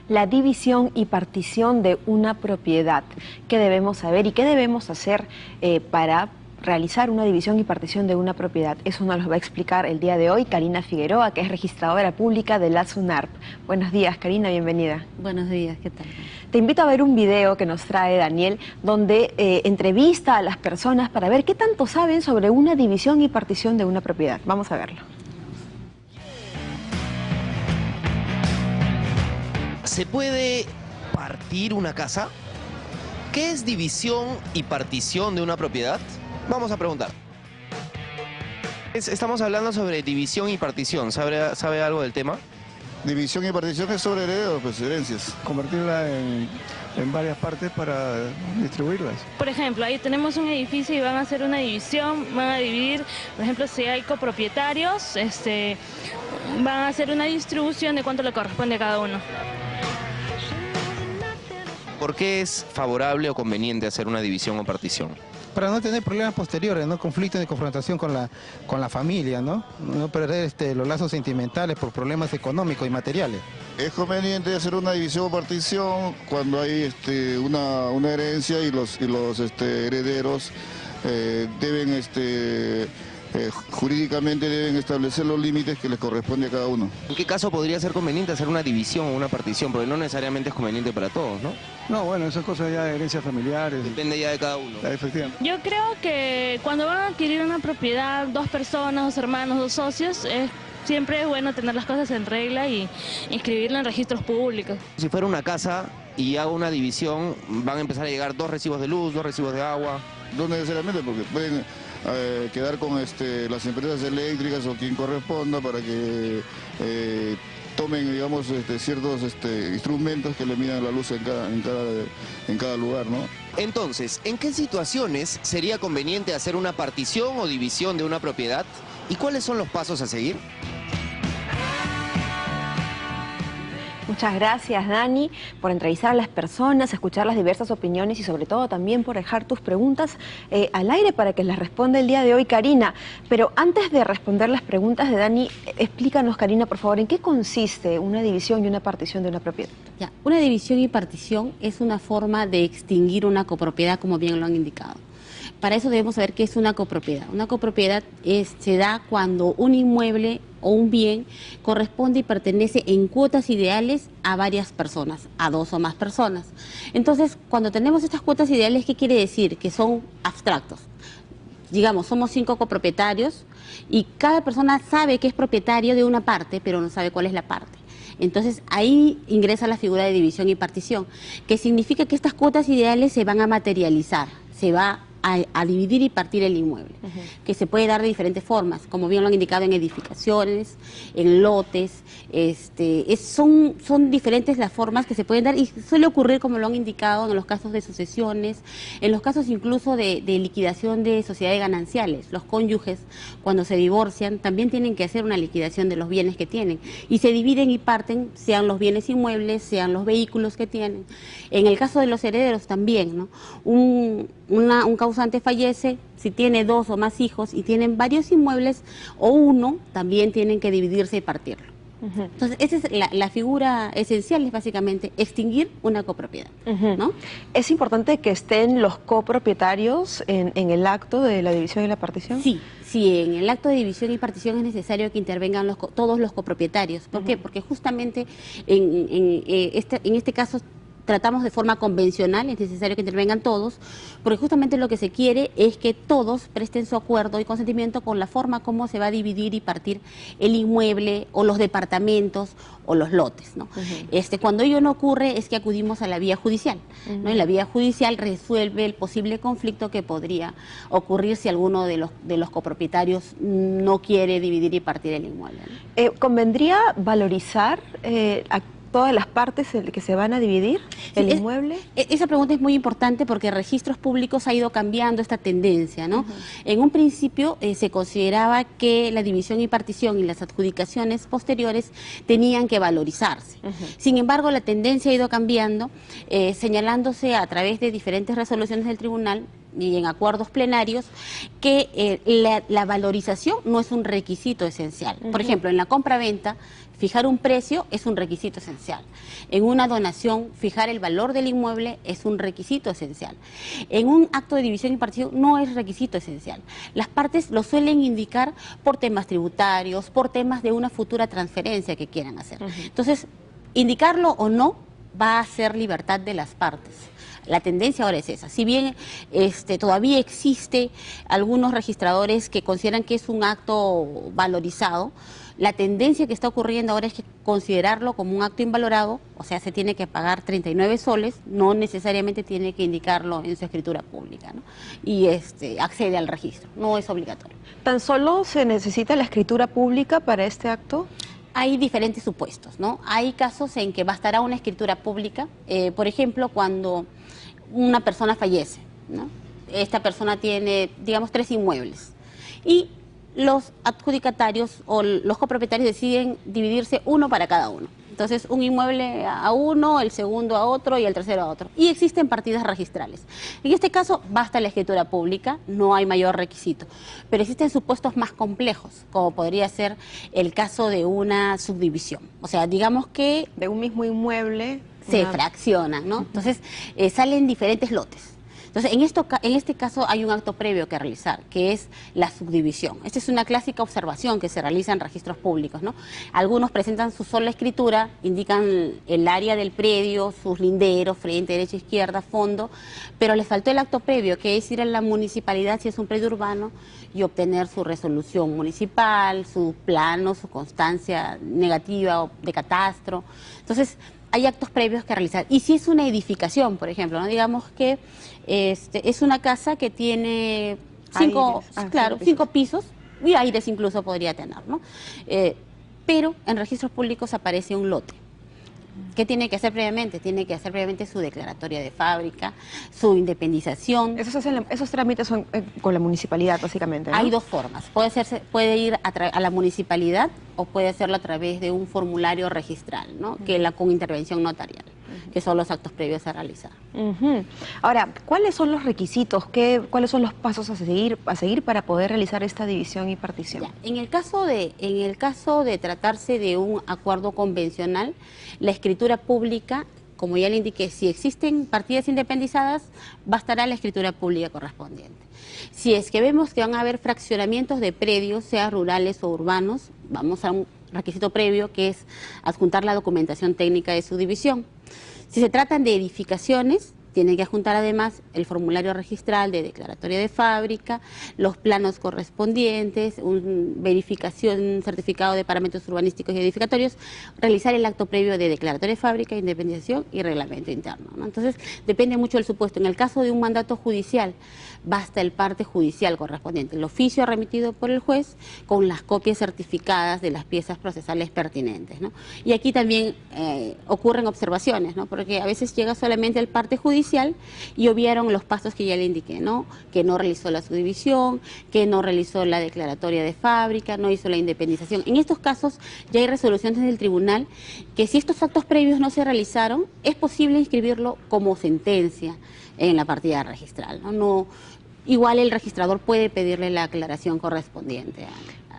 la división y partición de una propiedad. ¿Qué debemos saber y qué debemos hacer para realizar una división y partición de una propiedad? Eso nos lo va a explicar el día de hoy Karina Figueroa, que es registradora pública de la SUNARP. Buenos días, Karina, bienvenida. Buenos días, ¿qué tal? Te invito a ver un video que nos trae Daniel, donde entrevista a las personas para ver qué tanto saben sobre una división y partición de una propiedad. Vamos a verlo. ¿Se puede partir una casa? ¿Qué es división y partición de una propiedad? Vamos a preguntar. Estamos hablando sobre división y partición. ¿Sabe algo del tema? División y partición es sobre herederos, pues herencias. Convertirla en varias partes para distribuirlas. Por ejemplo, ahí tenemos un edificio y van a hacer una división, van a dividir, por ejemplo, si hay copropietarios, van a hacer una distribución de cuánto le corresponde a cada uno. ¿Por qué es favorable o conveniente hacer una división o partición? Para no tener problemas posteriores, ¿no? Conflictos de confrontación con la familia, ¿no? No perder los lazos sentimentales por problemas económicos y materiales. Es conveniente hacer una división o partición cuando hay una herencia y los herederos deben jurídicamente deben establecer los límites que les corresponde a cada uno. ¿En qué caso podría ser conveniente hacer una división o una partición? Porque no necesariamente es conveniente para todos, ¿no? No, bueno, esas cosas ya de herencias familiares. Depende ya de cada uno. Efectivamente. Yo creo que cuando van a adquirir una propiedad, dos personas, dos hermanos, dos socios, siempre es bueno tener las cosas en regla y inscribirla en registros públicos. Si fuera una casa y hago una división, van a empezar a llegar 2 recibos de luz, 2 recibos de agua. No necesariamente, porque pueden quedar con las empresas eléctricas o quien corresponda para que tomen, digamos, ciertos instrumentos que le midan la luz en cada lugar, ¿no? Entonces, ¿en qué situaciones sería conveniente hacer una partición o división de una propiedad? ¿Y cuáles son los pasos a seguir? Muchas gracias, Dani, por entrevistar a las personas, escuchar las diversas opiniones y sobre todo también por dejar tus preguntas al aire para que las responda el día de hoy Karina. Pero antes de responder las preguntas de Dani, explícanos, Karina, por favor, ¿en qué consiste una división y una partición de una propiedad? Ya, una división y partición es una forma de extinguir una copropiedad, como bien lo han indicado. Para eso debemos saber qué es una copropiedad. Una copropiedad se da cuando un inmueble o un bien corresponde y pertenece en cuotas ideales a varias personas, a 2 o más personas. Entonces, cuando tenemos estas cuotas ideales, ¿qué quiere decir? Que son abstractos. Digamos, somos 5 copropietarios y cada persona sabe que es propietario de una parte, pero no sabe cuál es la parte. Entonces ahí ingresa la figura de división y partición, que significa que estas cuotas ideales se van a materializar, se va a dividir y partir el inmueble, que se puede dar de diferentes formas, como bien lo han indicado, en edificaciones, en lotes, son diferentes las formas que se pueden dar y suele ocurrir, como lo han indicado, en los casos de sucesiones, en los casos incluso de liquidación de sociedades gananciales. Los cónyuges, cuando se divorcian, también tienen que hacer una liquidación de los bienes que tienen y se dividen y parten, sean los bienes inmuebles, sean los vehículos que tienen. En el caso de los herederos también, ¿no? Un causante fallece, si tiene 2 o más hijos y tienen varios inmuebles o uno, también tienen que dividirse y partirlo. Entonces, esa es la figura esencial, es básicamente extinguir una copropiedad, ¿no? ¿Es importante que estén los copropietarios en el acto de la división y la partición? Sí, en el acto de división y partición es necesario que intervengan todos los copropietarios. ¿Por qué? Porque justamente en este caso tratamos de forma convencional, es necesario que intervengan todos, porque justamente lo que se quiere es que todos presten su acuerdo y consentimiento con la forma como se va a dividir y partir el inmueble o los departamentos o los lotes, ¿no? Cuando ello no ocurre es que acudimos a la vía judicial, ¿no? En la vía judicial resuelve el posible conflicto que podría ocurrir si alguno de los copropietarios no quiere dividir y partir el inmueble, ¿no? ¿Convendría valorizar todas las partes que se van a dividir el inmueble? Esa pregunta es muy importante porque Registros Públicos ha ido cambiando esta tendencia, ¿no? En un principio se consideraba que la división y partición y las adjudicaciones posteriores tenían que valorizarse. Sin embargo, la tendencia ha ido cambiando, señalándose a través de diferentes resoluciones del tribunal y en acuerdos plenarios que la valorización no es un requisito esencial. Por ejemplo, en la compra-venta, fijar un precio es un requisito esencial. En una donación, fijar el valor del inmueble es un requisito esencial. En un acto de división y partición no es requisito esencial. Las partes lo suelen indicar por temas tributarios, por temas de una futura transferencia que quieran hacer. Entonces, indicarlo o no va a ser libertad de las partes. La tendencia ahora es esa. Si bien todavía existe algunos registradores que consideran que es un acto valorizado, la tendencia que está ocurriendo ahora es que considerarlo como un acto invalorado, o sea, se tiene que pagar 39 soles, no necesariamente tiene que indicarlo en su escritura pública, ¿no? Y accede al registro, no es obligatorio. ¿Tan solo se necesita la escritura pública para este acto? Hay diferentes supuestos, ¿no? Hay casos en que bastará una escritura pública, por ejemplo, cuando una persona fallece, ¿no? Esta persona tiene, digamos, 3 inmuebles y los adjudicatarios o los copropietarios deciden dividirse uno para cada uno. Entonces, un inmueble a uno, el segundo a otro y el tercero a otro. Y existen partidas registrales. En este caso, basta la escritura pública, no hay mayor requisito. Pero existen supuestos más complejos, como podría ser el caso de una subdivisión. O sea, digamos que De un mismo inmueble se fraccionan, ¿no? Entonces, salen diferentes lotes. Entonces, en este caso hay un acto previo que realizar, que es la subdivisión. Esta es una clásica observación que se realiza en registros públicos, ¿no? Algunos presentan su sola escritura, indican el área del predio, sus linderos, frente, derecha, izquierda, fondo, pero les faltó el acto previo, que es ir a la municipalidad si es un predio urbano y obtener su resolución municipal, su plano, su constancia negativa o de catastro. Entonces, hay actos previos que realizar. Y si es una edificación, por ejemplo, ¿no? Digamos que es una casa que tiene 5 pisos, y aires incluso podría tener, ¿no? Pero en registros públicos aparece un lote. ¿Qué tiene que hacer previamente? Tiene que hacer previamente su declaratoria de fábrica, su independización. Esos trámites son con la municipalidad, básicamente, ¿no? Hay 2 formas. Puede ir a la municipalidad o puede hacerlo a través de un formulario registral, ¿no? Que con intervención notarial, que son los actos previos a realizar. Ahora, ¿cuáles son los requisitos? ¿Cuáles son los pasos a seguir para poder realizar esta división y partición? Ya, en el caso de tratarse de un acuerdo convencional, la escritura pública, como ya le indiqué, si existen partidas independizadas, bastará la escritura pública correspondiente. Si es que vemos que van a haber fraccionamientos de predios, sea rurales o urbanos, vamos a un requisito previo que es adjuntar la documentación técnica de su división. Si se tratan de edificaciones, tienen que adjuntar además el formulario registral de declaratoria de fábrica, los planos correspondientes, un certificado de parámetros urbanísticos y edificatorios, realizar el acto previo de declaratoria de fábrica, independización y reglamento interno, ¿no? Entonces, depende mucho del supuesto. En el caso de un mandato judicial, basta el parte judicial correspondiente, el oficio remitido por el juez con las copias certificadas de las piezas procesales pertinentes, ¿no? Y aquí también ocurren observaciones, ¿no? Porque a veces llega solamente el parte judicial y obviaron los pasos que ya le indiqué, ¿no? Que no realizó la subdivisión, que no realizó la declaratoria de fábrica, no hizo la independización. En estos casos ya hay resoluciones del tribunal que si estos actos previos no se realizaron, es posible inscribirlo como sentencia en la partida registral, ¿no? Igual el registrador puede pedirle la aclaración correspondiente.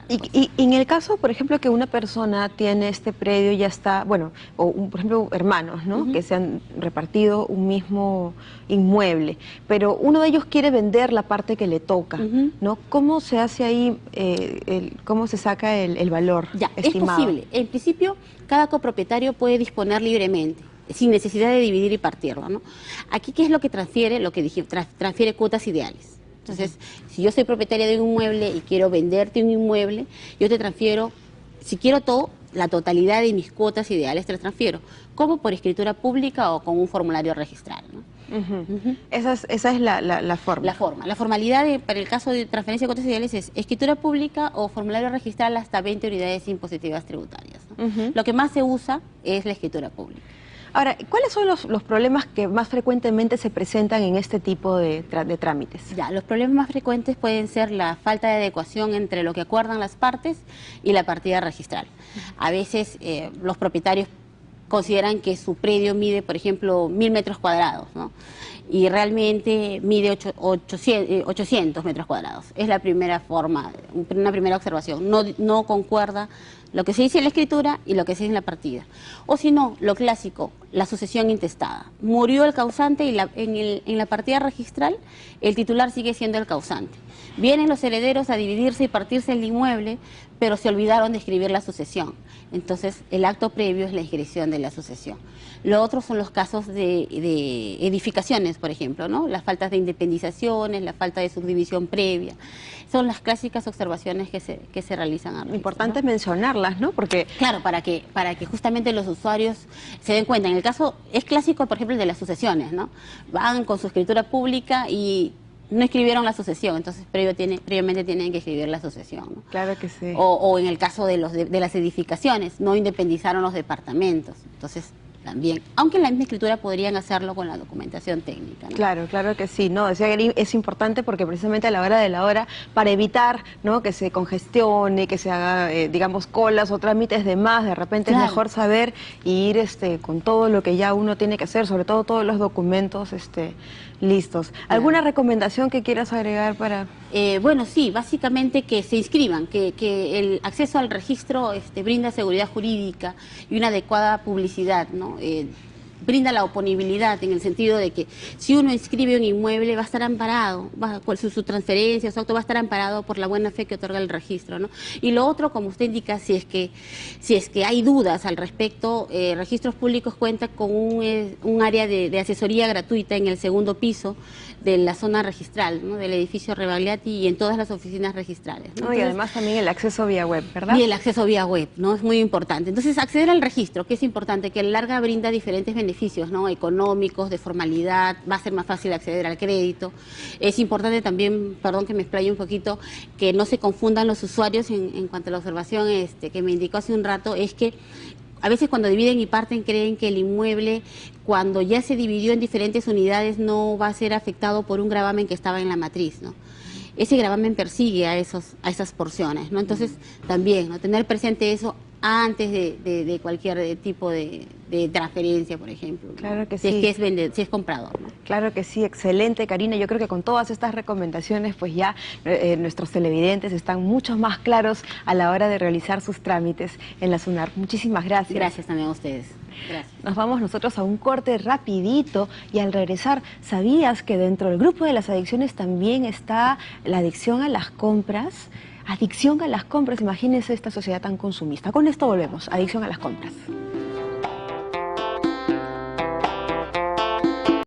Y en el caso, por ejemplo, que una persona tiene este predio y ya está, bueno, por ejemplo, hermanos, ¿no? Que se han repartido un mismo inmueble, pero uno de ellos quiere vender la parte que le toca, ¿no? ¿Cómo se hace ahí, cómo se saca el valor estimado? Es posible. En principio, cada copropietario puede disponer libremente, sin necesidad de dividir y partirlo, ¿no? Aquí, ¿qué es lo que transfiere? Lo que dije, transfiere cuotas ideales. Entonces, si yo soy propietaria de un inmueble y quiero venderte un inmueble, yo te transfiero, si quiero todo, la totalidad de mis cuotas ideales te las transfiero, como por escritura pública o con un formulario registral, ¿no? Esa es la forma. La formalidad para el caso de transferencia de cuotas ideales es escritura pública o formulario registral hasta 20 unidades impositivas tributarias, ¿no? Lo que más se usa es la escritura pública. Ahora, ¿cuáles son los problemas que más frecuentemente se presentan en este tipo de trámites? Ya, los problemas más frecuentes pueden ser la falta de adecuación entre lo que acuerdan las partes y la partida registral. A veces los propietarios consideran que su predio mide, por ejemplo, 1000 metros cuadrados, ¿no? Y realmente mide 800 metros cuadrados. Es la primera forma, una primera observación. No concuerda lo que se dice en la escritura y lo que se dice en la partida. O si no, lo clásico, la sucesión intestada. Murió el causante y en la partida registral el titular sigue siendo el causante. Vienen los herederos a dividirse y partirse el inmueble, pero se olvidaron de escribir la sucesión. Entonces, el acto previo es la inscripción de la sucesión. Lo otro son los casos de edificaciones, por ejemplo, ¿no? Las faltas de independizaciones, la falta de subdivisión previa. Son las clásicas observaciones que se realizan al registro, Importante ¿no? mencionarlas, ¿no? Porque Claro, para que justamente los usuarios se den cuenta. En el caso, es clásico, por ejemplo, el de las sucesiones, ¿no? Van con su escritura pública y no escribieron la sucesión, entonces previamente tienen que escribir la sucesión, ¿no? claro que sí. O en el caso de las edificaciones, no independizaron los departamentos, entonces también, aunque en la misma escritura podrían hacerlo con la documentación técnica, ¿no? Claro, claro que sí. No, decía que es importante porque precisamente a la hora de la hora, para evitar, ¿no?, que se congestione, que se haga, digamos, colas o trámites de más, de repente Claro. es mejor saber y ir con todo lo que ya uno tiene que hacer, sobre todo todos los documentos listos. ¿Alguna recomendación que quieras agregar para...? Bueno, sí, básicamente que se inscriban, que el acceso al registro brinda seguridad jurídica y una adecuada publicidad, ¿no? Brinda la oponibilidad en el sentido de que si uno inscribe un inmueble va a estar amparado, su transferencia, su acto va a estar amparado por la buena fe que otorga el registro, ¿no? Y lo otro, como usted indica, si es que hay dudas al respecto, Registros Públicos cuenta con un área de asesoría gratuita en el segundo piso de la zona registral, ¿no?, del edificio Rebagliati y en todas las oficinas registrales, ¿no? No, y además también el acceso vía web, ¿verdad? Y el acceso vía web, ¿no? Es muy importante. Entonces, acceder al registro, que es importante, que a la larga brinda diferentes beneficios, ¿no?, económicos, de formalidad, va a ser más fácil acceder al crédito. Es importante también, perdón que me explaye un poquito, que no se confundan los usuarios en cuanto a la observación que me indicó hace un rato, es que a veces cuando dividen y parten creen que el inmueble, cuando ya se dividió en diferentes unidades, no va a ser afectado por un gravamen que estaba en la matriz, ¿no? Ese gravamen persigue a esas porciones, ¿no? Entonces, también, ¿no?, tener presente eso antes de cualquier tipo de transferencia, por ejemplo, ¿no? Claro que si sí. Si es comprador, ¿no? Claro que sí, excelente, Karina. Yo creo que con todas estas recomendaciones, pues ya nuestros televidentes están mucho más claros a la hora de realizar sus trámites en la SUNAR. Muchísimas gracias. Gracias también a ustedes. Gracias. Nos vamos nosotros a un corte rapidito y al regresar, ¿sabías que dentro del grupo de las adicciones también está la adicción a las compras? Adicción a las compras, imagínense esta sociedad tan consumista. Con esto volvemos, adicción a las compras.